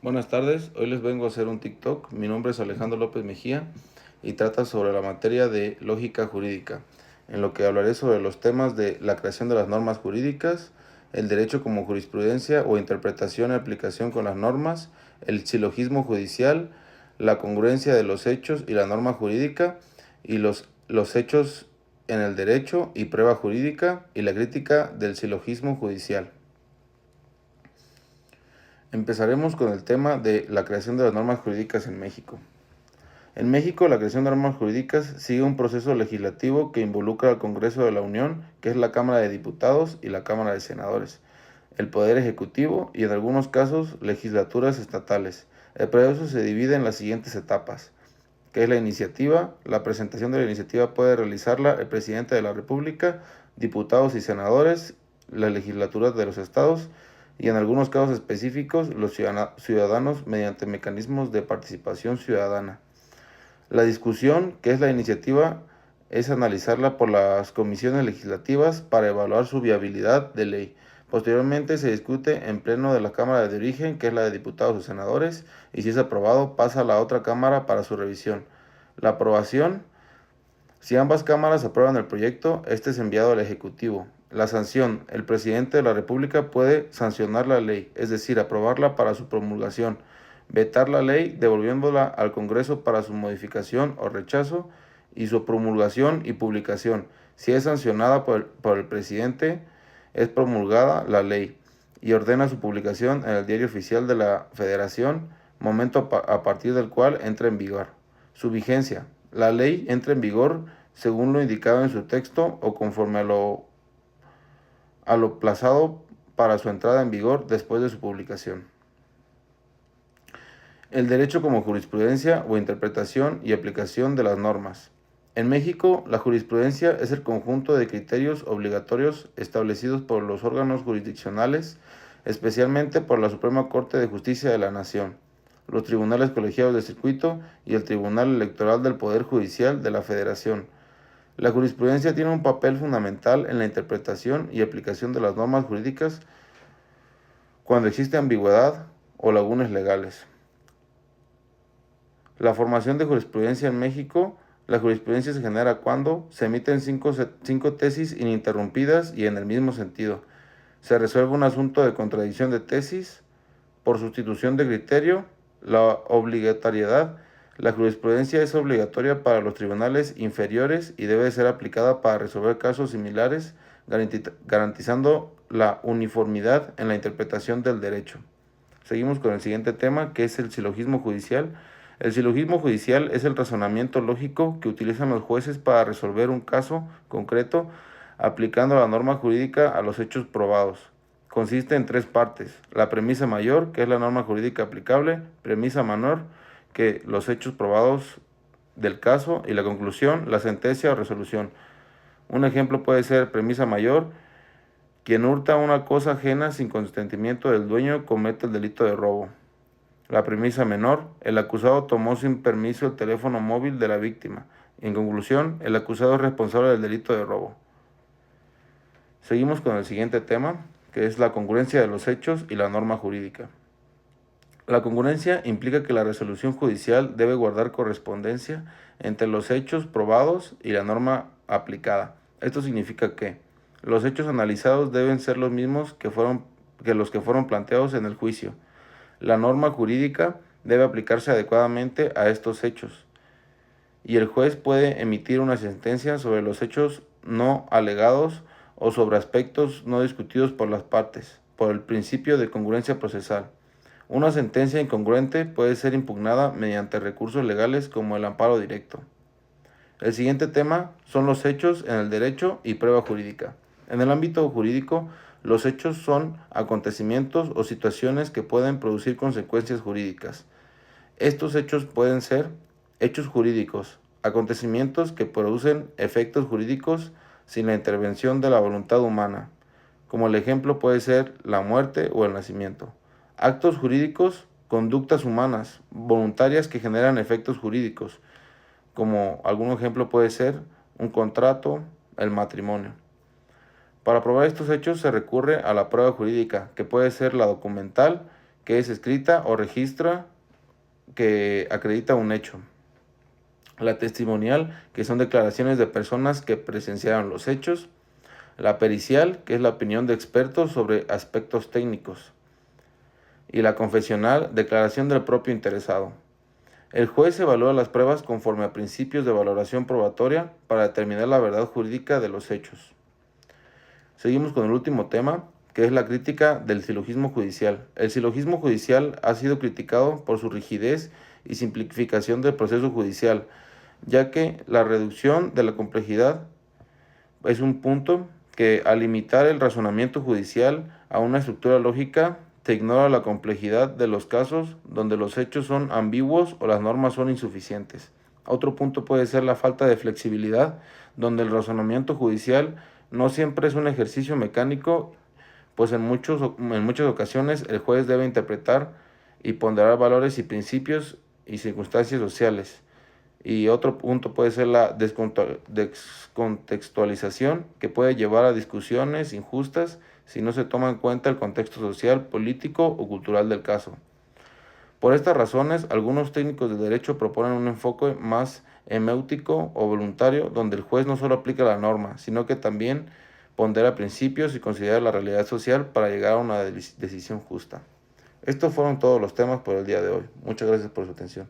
Buenas tardes, hoy les vengo a hacer un TikTok. Mi nombre es Alejandro López Mejía y trata sobre la materia de lógica jurídica, en lo que hablaré sobre los temas de la creación de las normas jurídicas, el derecho como jurisprudencia o interpretación y aplicación con las normas, el silogismo judicial, la congruencia de los hechos y la norma jurídica y los hechos en el derecho y prueba jurídica y la crítica del silogismo judicial. Empezaremos con el tema de la creación de las normas jurídicas en México. En México, la creación de normas jurídicas sigue un proceso legislativo que involucra al Congreso de la Unión, que es la Cámara de Diputados y la Cámara de Senadores, el Poder Ejecutivo y en algunos casos legislaturas estatales. El proceso se divide en las siguientes etapas, que es la iniciativa. La presentación de la iniciativa puede realizarla el presidente de la República, diputados y senadores, las legislaturas de los estados y en algunos casos específicos los ciudadanos mediante mecanismos de participación ciudadana. La discusión, que es la iniciativa, es analizarla por las comisiones legislativas para evaluar su viabilidad de ley. Posteriormente se discute en pleno de la Cámara de origen, que es la de diputados o senadores, y si es aprobado pasa a la otra Cámara para su revisión. La aprobación, si ambas cámaras aprueban el proyecto, este es enviado al Ejecutivo. La sanción, el presidente de la República puede sancionar la ley, es decir, aprobarla para su promulgación, vetar la ley devolviéndola al Congreso para su modificación o rechazo y su promulgación y publicación. Si es sancionada por el presidente, es promulgada la ley y ordena su publicación en el Diario Oficial de la Federación, momento a partir del cual entra en vigor. Su vigencia. La ley entra en vigor según lo indicado en su texto o conforme a lo plazado para su entrada en vigor después de su publicación. El derecho como jurisprudencia o interpretación y aplicación de las normas. En México, la jurisprudencia es el conjunto de criterios obligatorios establecidos por los órganos jurisdiccionales, especialmente por la Suprema Corte de Justicia de la Nación, los tribunales colegiados de circuito y el Tribunal Electoral del Poder Judicial de la Federación. La jurisprudencia tiene un papel fundamental en la interpretación y aplicación de las normas jurídicas cuando existe ambigüedad o lagunas legales. La formación de jurisprudencia en México. La jurisprudencia se genera cuando se emiten cinco tesis ininterrumpidas y en el mismo sentido. Se resuelve un asunto de contradicción de tesis por sustitución de criterio. La obligatoriedad. La jurisprudencia es obligatoria para los tribunales inferiores y debe ser aplicada para resolver casos similares, garantizando la uniformidad en la interpretación del derecho. Seguimos con el siguiente tema, que es el silogismo judicial. El silogismo judicial es el razonamiento lógico que utilizan los jueces para resolver un caso concreto, aplicando la norma jurídica a los hechos probados. Consiste en tres partes: la premisa mayor, que es la norma jurídica aplicable; premisa menor, que los hechos probados del caso; y la conclusión, la sentencia o resolución. Un ejemplo puede ser: premisa mayor, quien hurta una cosa ajena sin consentimiento del dueño comete el delito de robo. La premisa menor, el acusado tomó sin permiso el teléfono móvil de la víctima. En conclusión, el acusado es responsable del delito de robo. Seguimos con el siguiente tema, que es la congruencia de los hechos y la norma jurídica. La congruencia implica que la resolución judicial debe guardar correspondencia entre los hechos probados y la norma aplicada. Esto significa que los hechos analizados deben ser los mismos que los que fueron planteados en el juicio. La norma jurídica debe aplicarse adecuadamente a estos hechos y el juez puede emitir una sentencia sobre los hechos no alegados o sobre aspectos no discutidos por las partes, por el principio de congruencia procesal. Una sentencia incongruente puede ser impugnada mediante recursos legales como el amparo directo. El siguiente tema son los hechos en el derecho y prueba jurídica. En el ámbito jurídico, los hechos son acontecimientos o situaciones que pueden producir consecuencias jurídicas. Estos hechos pueden ser hechos jurídicos, acontecimientos que producen efectos jurídicos sin la intervención de la voluntad humana, como el ejemplo puede ser la muerte o el nacimiento. Actos jurídicos, conductas humanas, voluntarias que generan efectos jurídicos, como algún ejemplo puede ser un contrato, el matrimonio. Para probar estos hechos se recurre a la prueba jurídica, que puede ser la documental, que es escrita o registra, que acredita un hecho. La testimonial, que son declaraciones de personas que presenciaron los hechos. La pericial, que es la opinión de expertos sobre aspectos técnicos. Y la confesional, declaración del propio interesado. El juez evalúa las pruebas conforme a principios de valoración probatoria para determinar la verdad jurídica de los hechos. Seguimos con el último tema, que es la crítica del silogismo judicial. El silogismo judicial ha sido criticado por su rigidez y simplificación del proceso judicial, ya que la reducción de la complejidad es un punto que, al limitar el razonamiento judicial a una estructura lógica, se ignora la complejidad de los casos donde los hechos son ambiguos o las normas son insuficientes. Otro punto puede ser la falta de flexibilidad, donde el razonamiento judicial no siempre es un ejercicio mecánico, pues en muchas ocasiones el juez debe interpretar y ponderar valores y principios y circunstancias sociales. Y otro punto puede ser la descontextualización, que puede llevar a discusiones injustas si no se toma en cuenta el contexto social, político o cultural del caso. Por estas razones, algunos técnicos de derecho proponen un enfoque más heméutico o voluntario, donde el juez no solo aplica la norma, sino que también pondera principios y considera la realidad social para llegar a una decisión justa. Estos fueron todos los temas por el día de hoy. Muchas gracias por su atención.